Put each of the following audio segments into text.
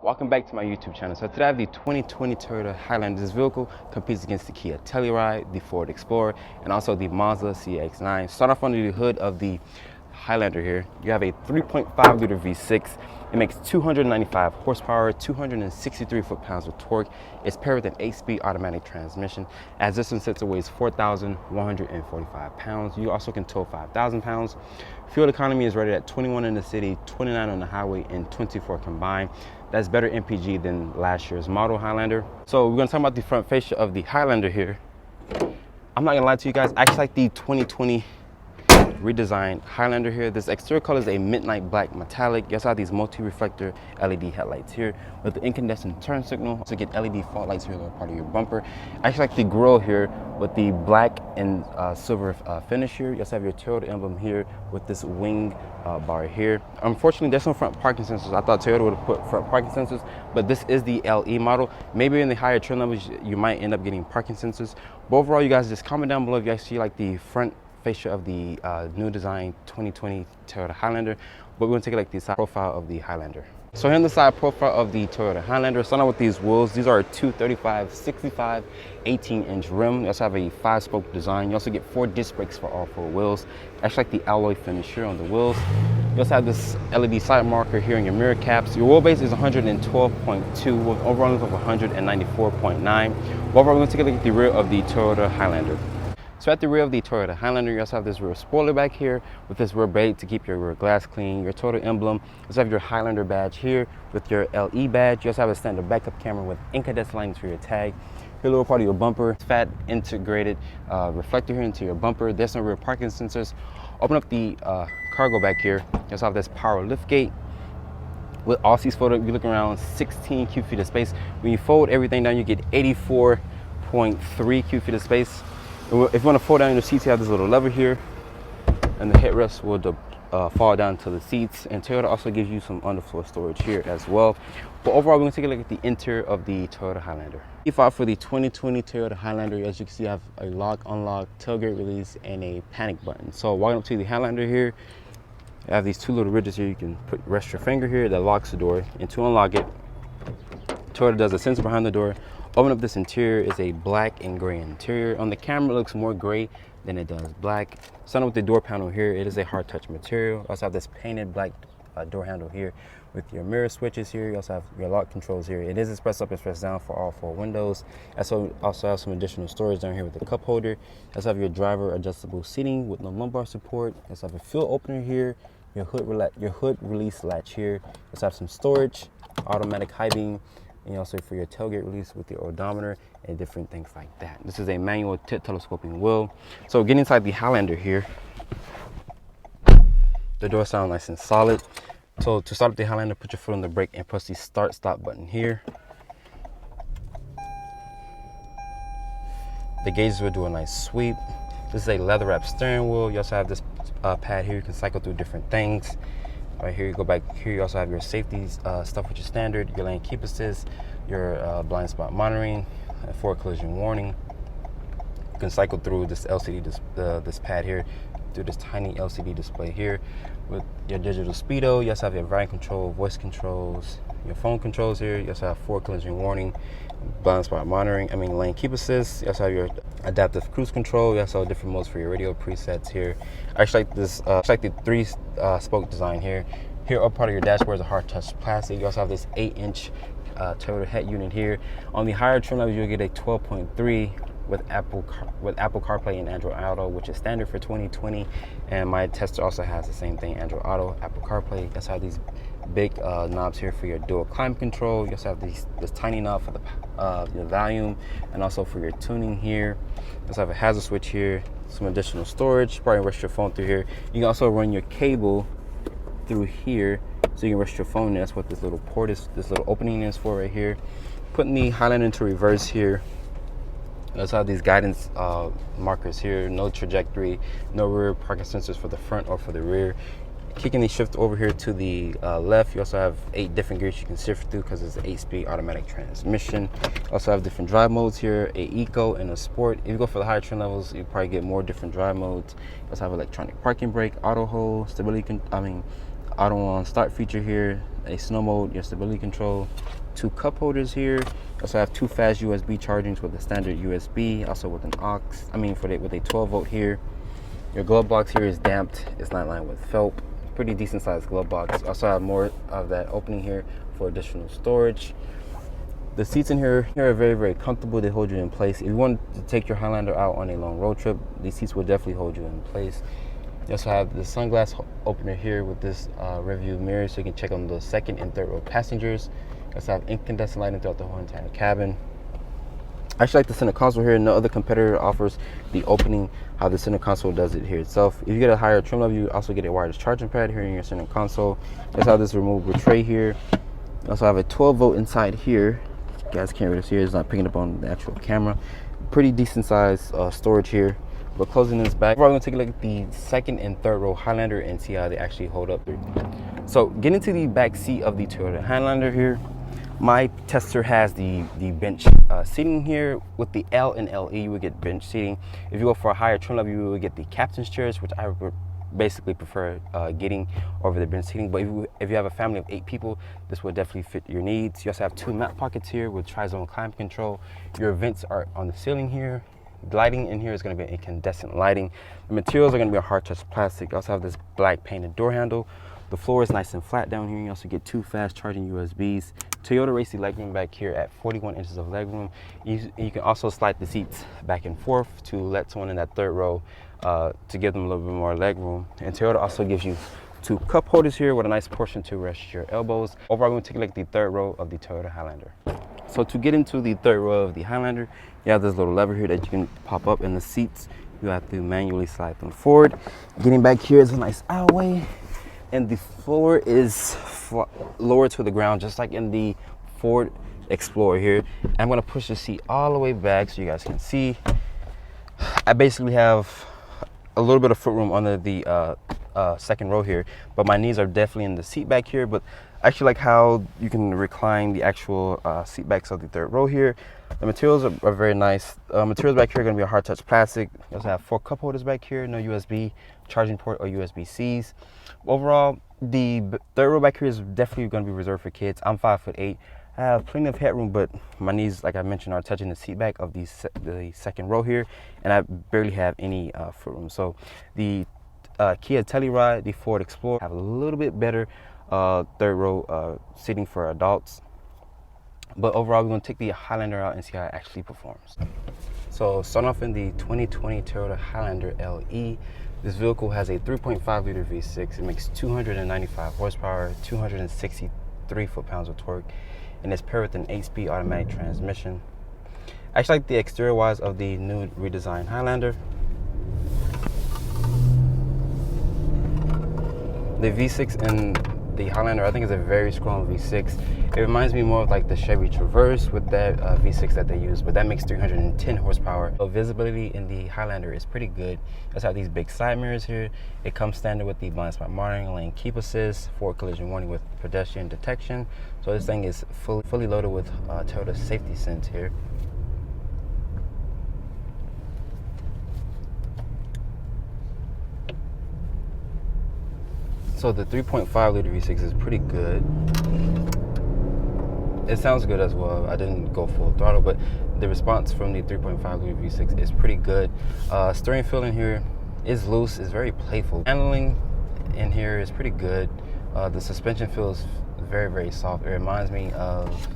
Welcome back to my YouTube channel. So today I have the 2020 Toyota Highlander. This vehicle competes against the Kia Telluride, the Ford Explorer, and also the Mazda CX-9. Start off under the hood of the Highlander here. You have a 3.5 liter V6. It makes 295 horsepower, 263 foot-pounds of torque. It's paired with an 8-speed automatic transmission. As this one sits, it weighs 4,145 pounds. You also can tow 5,000 pounds. Fuel economy is rated at 21 in the city, 29 on the highway, and 24 combined. That's better MPG than last year's model Highlander. So we're gonna talk about the front fascia of the Highlander here. I'm not gonna lie to you guys, I actually like the 2020 redesigned Highlander here. This exterior color is a midnight black metallic. You also have these multi-reflector LED headlights here with the incandescent turn signal. To get LED fog lights here, they're part of your bumper. I actually like the grille here with the black and silver finish here. You also have your Toyota emblem here with this wing bar here. Unfortunately, there's no front parking sensors. I thought Toyota would have put front parking sensors, but this is the LE model. Maybe in the higher trim levels, you might end up getting parking sensors. But overall, you guys just comment down below if you actually like the front fascia of the new design 2020 Toyota Highlander. But we're gonna take a look at the side profile of the Highlander. So here on the side profile of the Toyota Highlander, starting out with these wheels. These are a 235/65 18-inch rim. You also have a 5-spoke design. You also get 4 disc brakes for all 4 wheels. Actually like the alloy finish here on the wheels. You also have this LED side marker here in your mirror caps. Your wheelbase is 112.2 with overall length of 194.9. Overall, we're gonna take a look at the rear of the Toyota Highlander. So at the rear of the Toyota Highlander, you also have this rear spoiler back here with this rear brake to keep your rear glass clean, your Toyota emblem. You also have your Highlander badge here with your LE badge. You also have a standard backup camera with incandescent lights for your tag. Your lower part of your bumper, fat integrated reflector here into your bumper. There's no rear parking sensors. Open up the cargo back here. You also have this power lift gate. With all seats folded, you look around 16 cubic feet of space. When you fold everything down, you get 84.3 cubic feet of space. If you want to fold down your seats, you have this little lever here, and the headrest will fall down to the seats. And Toyota also gives you some underfloor storage here as well. But overall, we're going to take a look at the interior of the Toyota Highlander. Default for the 2020 Toyota Highlander, as you can see, I have a lock, unlock, tailgate release, and a panic button. So walking up to the Highlander here, I have these 2 little ridges here. You can rest your finger here that locks the door, and to unlock it, Toyota does a sensor behind the door. Open up this interior. Is a black and gray interior. On the camera, it looks more gray than it does black. Starting with the door panel here, it is a hard touch material. Also have this painted black door handle here with your mirror switches here. You also have your lock controls here. It is express up, express down for all 4 windows. Also have some additional storage down here with the cup holder. Also have your driver adjustable seating with no lumbar support. Also have a fuel opener here. Your hood release latch here. Also have some storage, automatic high beam, and also for your tailgate release with your odometer and different things like that. This is a manual tip telescoping wheel. So getting inside the Highlander here, the door sounds nice and solid. So to start up the Highlander, put your foot on the brake and press the start stop button here. The gauges will do a nice sweep. This is a leather wrapped steering wheel. You also have this pad here. You can cycle through different things. Right here, you go back here, you also have your safety stuff, which is standard, your lane keep assist, your blind spot monitoring, forward collision warning. You can cycle through this LCD, this pad here, through this tiny LCD display here with your digital speedo. You also have your volume control, voice controls, your phone controls here. You also have forward collision warning, blind spot monitoring, lane keep assist. You also have your adaptive cruise control. You also have different modes for your radio presets here. I actually like this, I like the 3-spoke design here. Here up part of your dashboard is a hard touch plastic. You also have this 8-inch Toyota head unit here. On the higher trim levels, you'll get a 12.3 with Apple CarPlay and Android Auto, which is standard for 2020. And my tester also has the same thing, Android Auto, Apple CarPlay. You also have these big knobs here for your dual climate control. You also have this tiny knob for your volume and also for your tuning here. You also have a hazard switch here, some additional storage. Probably rest your phone through here. You can also run your cable through here, so you can rest your phone. That's what this little port is, this little opening is for right here. Putting the Highlander into reverse here. You also have these guidance markers here. No trajectory, no rear parking sensors for the front or for the rear. Kicking the shift over here to the left, you also have 8 different gears you can shift through because it's an 8-speed automatic transmission. Also have different drive modes here, a eco and a sport. If you go for the higher trim levels, you probably get more different drive modes. You also have electronic parking brake, auto hold, auto on start feature here, a snow mode, your stability control, 2 cup holders here. Also have 2 fast USB chargings with a standard USB, also with an aux. With a 12 volt here. Your glove box here is damped. It's not lined with felt. Pretty decent sized glove box. Also have more of that opening here for additional storage. The seats in here are very, very comfortable. They hold you in place. If you want to take your Highlander out on a long road trip, these seats will definitely hold you in place. You also have the sunglass opener here with this rear view mirror, so you can check on the second and third row passengers. You also have incandescent lighting throughout the whole entire cabin. I actually like the center console here. No other competitor offers the opening how the center console does it here itself. If you get a higher trim level, you also get a wireless charging pad here in your center console. Just have this removable tray here. You also have a 12 volt inside here. You guys can't really see it. It's not picking up on the actual camera. Pretty decent size storage here. But closing this back, we're going to take a look at the second and third row Highlander and see how they actually hold up. So getting to the back seat of the Toyota Highlander here, my tester has the bench seating here. With the L and LE, you would get bench seating. If you go for a higher trim level, you would get the captain's chairs, which I would basically prefer getting over the bench seating. But if you have a family of 8 people, this will definitely fit your needs. You also have 2 map pockets here with tri-zone climate control. Your vents are on the ceiling here. The lighting in here is going to be incandescent lighting. The materials are going to be a hard touch plastic. You also have this black painted door handle. The floor is nice and flat down here. You also get 2 fast charging USBs. Toyota raised the legroom back here at 41 inches of legroom. You can also slide the seats back and forth to let someone in that third row to give them a little bit more legroom. And Toyota also gives you 2 cup holders here with a nice portion to rest your elbows. Overall, we're going to take a look at the third row of the Toyota Highlander. So to get into the third row of the Highlander, you have this little lever here that you can pop up, in the seats you have to manually slide them forward. Getting back here is a nice aisleway, and the floor is lower to the ground, just like in the Ford Explorer here. I'm going to push the seat all the way back so you guys can see. I basically have a little bit of footroom under the second row here, but my knees are definitely in the seat back here. But I actually like how you can recline the actual seat backs of the third row here. The materials are very nice. Materials back here are going to be a hard touch plastic. You also have 4 cup holders back here, no USB charging port or USB-Cs. Overall, the third row back here is definitely going to be reserved for kids. I'm 5'8". I have plenty of headroom, but my knees, like I mentioned, are touching the seat back of the second row here, and I barely have any footroom. So the Kia Telluride, the Ford Explorer have a little bit better third row seating for adults. But overall, we're going to take the Highlander out and see how it actually performs. So starting off in the 2020 Toyota Highlander LE, this vehicle has a 3.5 liter V6. It makes 295 horsepower, 263 foot-pounds of torque, and it's paired with an 8-speed automatic transmission. I actually like the exterior wise of the new redesigned Highlander. The V6 in the Highlander, I think, is a very strong V6. It reminds me more of like the Chevy Traverse with that V6 that they use, but that makes 310 horsepower. So visibility in the Highlander is pretty good. Let's have these big side mirrors here. It comes standard with the blind spot monitoring, lane keep assist, forward collision warning with pedestrian detection. So this thing is fully loaded with Toyota safety sense here. So the 3.5 liter V6 is pretty good. It sounds good as well. I didn't go full throttle, but the response from the 3.5 liter V6 is pretty good. Steering feel in here is loose, is very playful. Handling in here is pretty good. The suspension feels very, very soft. It reminds me of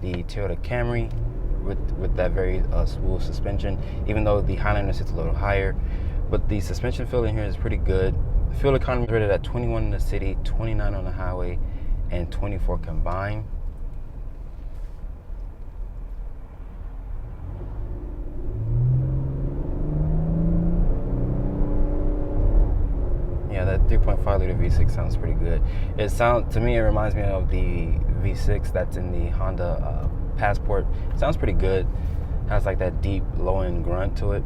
the Toyota Camry with that very smooth suspension, even though the Highlander sits a little higher. But the suspension feel in here is pretty good. Fuel economy is rated at 21 in the city, 29 on the highway, and 24 combined. Yeah, that 3.5 liter V6 sounds pretty good. To me, it reminds me of the V6 that's in the Honda Passport. It sounds pretty good. Has like that deep, low-end grunt to it.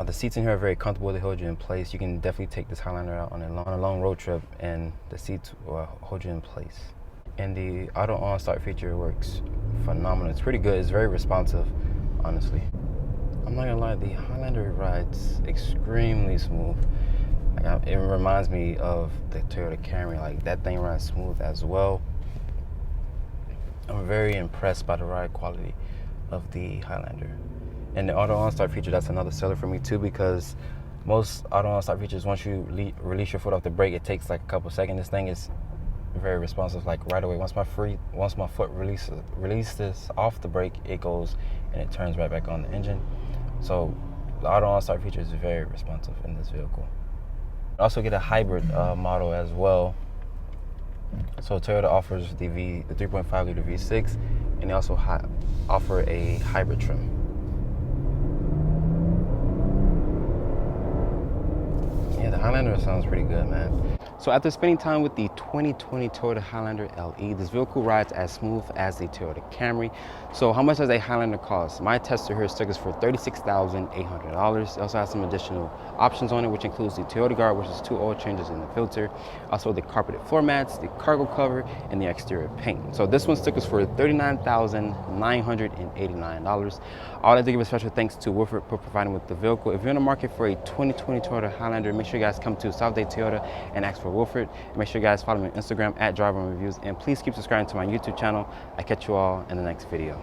The seats in here are very comfortable. They hold you in place. You can definitely take this Highlander out on a long road trip, and the seats will hold you in place. And the auto on start feature works phenomenal. It's pretty good. It's very responsive, honestly. I'm not gonna lie, the Highlander rides extremely smooth. Like, it reminds me of the Toyota Camry. Like, that thing runs smooth as well. I'm very impressed by the ride quality of the Highlander. And the auto on-start feature, that's another seller for me too, because most auto on-start features, once you release your foot off the brake, it takes like a couple seconds. This thing is very responsive, like right away. Once my foot releases off the brake, it goes and it turns right back on the engine. So the auto on-start feature is very responsive in this vehicle. I also get a hybrid model as well. So Toyota offers the 3.5 liter V6, and they also offer a hybrid trim. Yeah, the Highlander sounds pretty good, man. So after spending time with the 2020 Toyota Highlander LE, this vehicle rides as smooth as the Toyota Camry. So how much does a Highlander cost? My tester here stickers for $36,800. It also has some additional options on it, which includes the Toyota Guard, which is 2 oil changes in the filter, also the carpeted floor mats, the cargo cover, and the exterior paint. So this one stickers for $39,989. I would like to give a special thanks to Wilford for providing with the vehicle. If you're in the market for a 2020 Toyota Highlander, make sure you guys come to South Dade Toyota and ask for Wilford. And make sure you guys follow me on Instagram @DriverReviews, and please keep subscribing to my YouTube channel. I catch you all in the next video.